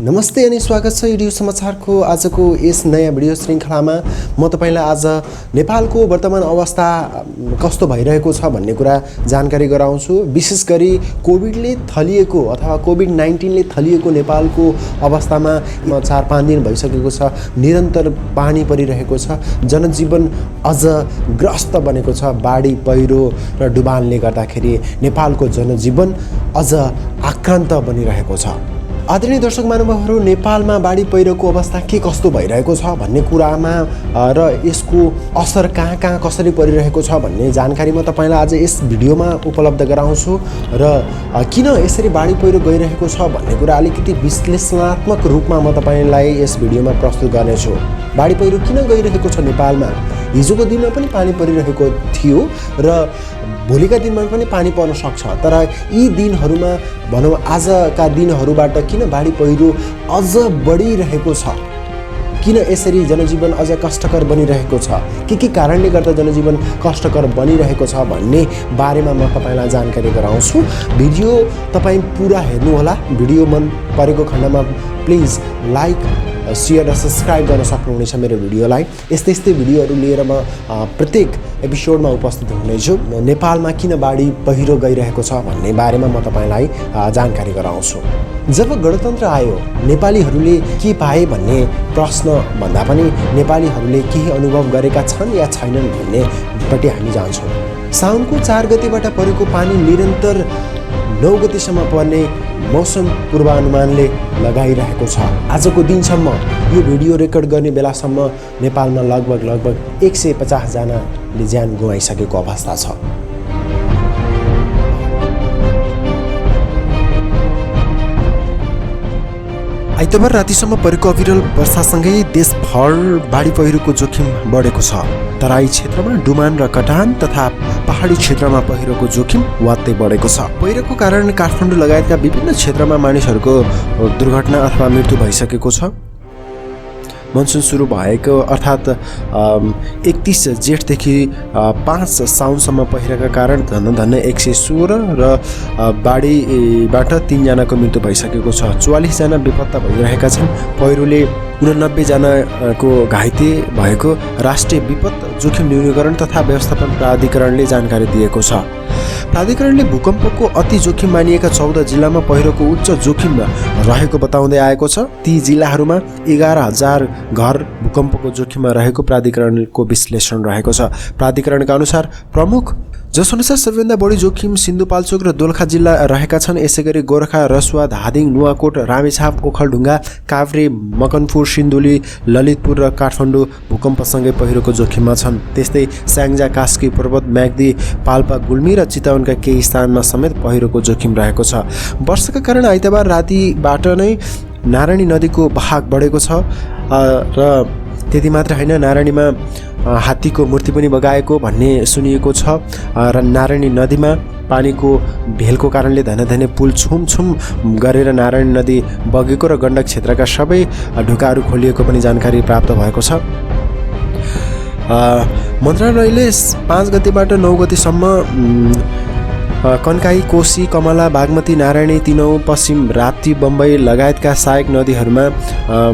नमस्ते अनि स्वागत छ एडुसमाचारको आजको यस नयाँ भिडियो श्रृङ्खलामा। म तपाईलाई आज नेपालको वर्तमान अवस्था कस्तो भइरहेको छ भन्ने कुरा जानकारी गराउँछु। विशेष गरी कोभिडले थलिएको अथवा कोभिड-19ले थलिएको नेपालको अवस्थामा 4-5 दिन भइसकेको छ। निरन्तर पानी परिरहेको छ। जनजीवन अझ ग्रस्त बनेको छ। बाढी पहिरो र डुबानले गर्दाखेरि नेपालको जनजीवन अझ आक्रान्त बनिरहेको छ। आदरणीय दर्शक महानुभावहरू, नेपालमा बाढी पहिरोको अवस्था के कस्तो भइरहेको छ भन्ने कुरामा र यसको असर कहाँ कहाँ कसरी परिरहेको छ भन्ने जानकारी म तपाईलाई आज यस भिडियोमा उपलब्ध गराउँछु र किन यसरी बाढी पहिरो गइरहेको छ भन्ने कुरा अलिकति विश्लेषणात्मक रूपमा म तपाईलाई यस भिडियोमा प्रस्तुत गर्नेछु। बाढी पहिरो किन गइरहेको छ नेपालमा? हिजोको दिनमा पनि पानी परिरहेको थियो र भोलिका दिनमा पनि पानी पर्न सक्छ, तर यी दिनहरूमा भनौँ आजका दिनहरूबाट किन बाढी पहिरो अझ बढिरहेको छ? किन यसरी जनजीवन अझ कष्टकर बनिरहेको छ? के कारणले गर्दा जनजीवन कष्टकर बनिरहेको छ भन्ने बारेमा म तपाईलाई जानकारी गराउँछु। भिडियो तपाईँ पुरा हेर्नुहोला। भिडियो मन परेको खण्डमा प्लिज लाइक, शेयर र सब्सक्राइब गर्न सक्नुहुनेछ मेरो भिडियोलाई। यस्तै भिडियोहरू लिएर म प्रत्येक एपिसोडमा उपस्थित हुनेछु। नेपालमा किन बाढी पहिरो गइरहेको छ भन्ने बारेमा म तपाईलाई जानकारी गराउँछु। जब गणतन्त्र आयो, नेपालीहरूले के पाए भन्ने प्रश्न भन्दा पनि नेपालीहरूले केही अनुभव गरेका छन् या छैनन् भन्नेपट्टि हामी जान्छौँ। साउनको 4 गतेबाट परेको पानी निरन्तर 9 गतेसम्म पर्ने मौसम पूर्वानुमानले लगाइरहेको छ। आजको दिनसम्म यो भिडियो रेकर्ड गर्ने बेलासम्म नेपालमा लगभग 150 जनाले ज्यान गुमाइसकेको अवस्था छ। आइतबार रातिसम्म परेको अविरल वर्षासँगै देशभर बाढी पहिरोको जोखिम बढेको छ। तराई क्षेत्रमा डुमान र कटान तथा पहाडी क्षेत्रमा पहिरोको जोखिम वात्तै बढेको छ। पहिरोको कारण काठमाडौँ लगायतका विभिन्न क्षेत्रमा मानिसहरूको दुर्घटना अथवा मृत्यु भइसकेको छ। मनसुन सुरु भएको अर्थात् 31 जेठदेखि 5 साउनसम्म पहिरोका कारण धन्न 116 र बाढीबाट 3 जनाको मृत्यु भइसकेको छ। 44 जना बेपत्ता भइरहेका छन्। पहिरोले 89 जनाको घाइते भएको राष्ट्रिय विपद जोखिम न्यूनीकरण तथा व्यवस्थापन प्राधिकरणले जानकारी दिएको छ। प्राधिकरणले भूकम्पको अति जोखिम मानिएका 14 जिल्लामा पहिरोको उच्च जोखिम रहेको बताउँदै आएको छ। ती जिल्लाहरूमा 11,000 घर भूकम्पको जोखिममा रहेको प्राधिकरणको विश्लेषण रहेको छ। प्राधिकरणका अनुसार प्रमुख जसअनुसार सबैभन्दा बढी जोखिम सिन्धुपाल्चोक र दोलखा जिल्ला रहेका छन्। यसैगरी गोरखा, रसुवा, धादिङ, नुवाकोट, रामेछाप, ओखलढुङ्गा, काभ्रे, मकनपुर, सिन्धुली, ललितपुर र काठमाडौँ भूकम्पसँगै पहिरोको जोखिममा छन्। त्यस्तै स्याङ्जा, कास्की, पर्वत, म्याग्दी, पाल्पा, गुल्मी र चितवनका केही स्थानमा समेत पहिरोको जोखिम रहेको छ। वर्षाका कारण आइतबार रातिबाट नै नारायणी नदीको बहाग बढेको छ र त्यति मात्र होइन, नारायणीमा हात्तीको मूर्ति पनि बगाएको भन्ने सुनिएको छ र नारायणी नदीमा पानीको भेलको कारणले धन्य पुल छुम गरेर नारायणी नदी बगेको र गण्डक क्षेत्रका सबै ढोकाहरू खोलिएको पनि जानकारी प्राप्त भएको छ। मन्त्रालयले 5 गतेबाट 9 गतेसम्म कन्काई, कोशी, कमला, बागमती, नारायणी, तिनौ, पश्चिम राप्ती, बम्बई लगायतका सहायक नदीहरूमा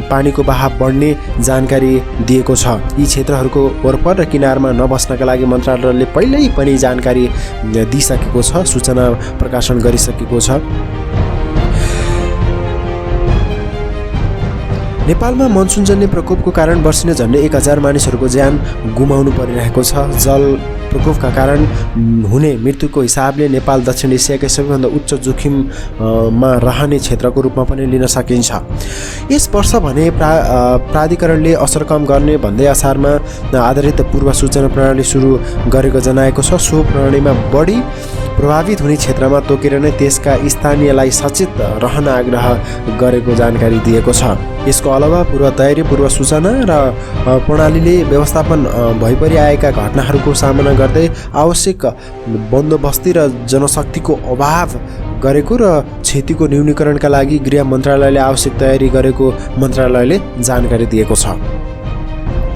पानीको बहाव बढ्ने जानकारी दिएको छ। यी क्षेत्रहरूको वरपर र किनारमा नबस्नका लागि मन्त्रालयले पहिल्यै पनि जानकारी दिइसकेको छ, सूचना प्रकाशन गरिसकेको छ। नेपालमा मनसुनजन्य प्रकोपको कारण वर्षिन झन्डै 1000 मानिसहरूको ज्यान गुमाउनु परिरहेको छ। जल प्रकोपका कारण हुने मृत्युको हिसाबले नेपाल दक्षिण एसियाकै सबैभन्दा उच्च जोखिममा रहने क्षेत्रको रूपमा पनि लिन सकिन्छ। यस वर्ष भने प्राधिकरणले असर कम गर्ने भन्दै असारमा आधारित पूर्व सूचना प्रणाली सुरु गरेको जनाएको छ। सो प्रणालीमा बढी प्रभावित हुने क्षेत्रमा तोकेर नै त्यसका स्थानीयलाई सचेत रहन आग्रह गरेको जानकारी दिएको छ। यसको अलावा पूर्व तयारी, पूर्व सूचना र प्रणालीले व्यवस्थापन भइपरि आएका घटनाहरूको सामना गर्दै आवश्यक बन्दोबस्ती र जनशक्तिको अभाव गरेको र क्षतिको न्यूनीकरणका लागि गृह मन्त्रालयले आवश्यक तयारी गरेको मन्त्रालयले जानकारी दिएको छ।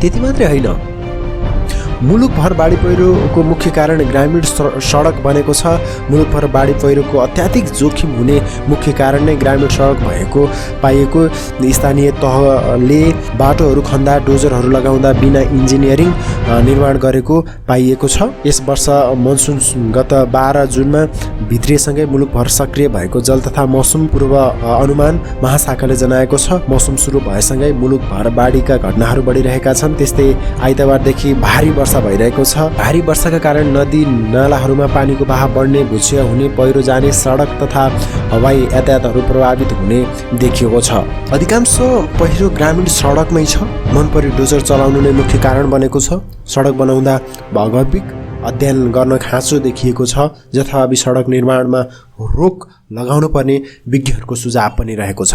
त्यति मात्रै होइन, मुलुकभर बाढी पहिरोको मुख्य कारण ग्रामीण सडक बनेको छ। मुलुकभर बाढी पहिरोको अत्याधिक जोखिम हुने मुख्य कारण नै ग्रामीण सडक भएको पाइएको। स्थानीय तहले बाटोहरू खन्दा डोजरहरू लगाउँदा बिना इन्जिनियरिङ निर्माण गरेको पाइएको छ। यस वर्ष मनसुन गत 12 जुनमा भित्रिएसँगै मुलुकभर सक्रिय भएको जल तथा मौसम पूर्व अनुमान महाशाखाले जनाएको छ। मौसम सुरु भएसँगै मुलुकभर बाढीका घटनाहरू बढिरहेका छन्। त्यस्तै आइतबारदेखि भारी वर्षा भइरहेको छ। भारी वर्षाका कारण नदी नालाहरूमा पानीको बहाव बढ्ने, भुचिया हुने, पहिरो जाने, सडक तथा हवाई यातायातहरू प्रभावित हुने देखिएको छ। अधिकांश पहिरो ग्रामीण सडकमै छ। मनपरी डोजर चलाउनु नै मुख्य कारण बनेको छ। सडक बनाउँदा भौगोलिक अध्ययन गर्न खाँचो देखिएको छ। जथाभावी सडक निर्माणमा रोक लगाउनु पर्ने विज्ञहरूको सुझाव पनि रहेको छ।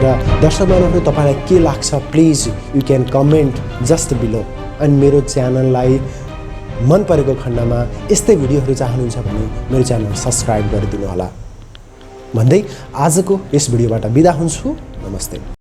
र दर्शकहरू तपाईलाई के लाग्छ please you can comment just below. अनि मेरो च्यानललाई मन परेको खण्डमा यस्तै भिडियोहरू चाहनुहुन्छ भने मेरो च्यानल सब्स्क्राइब गरिदिनु होला भन्दै आजको यस भिडियोबाट बिदा हुन्छु। नमस्ते।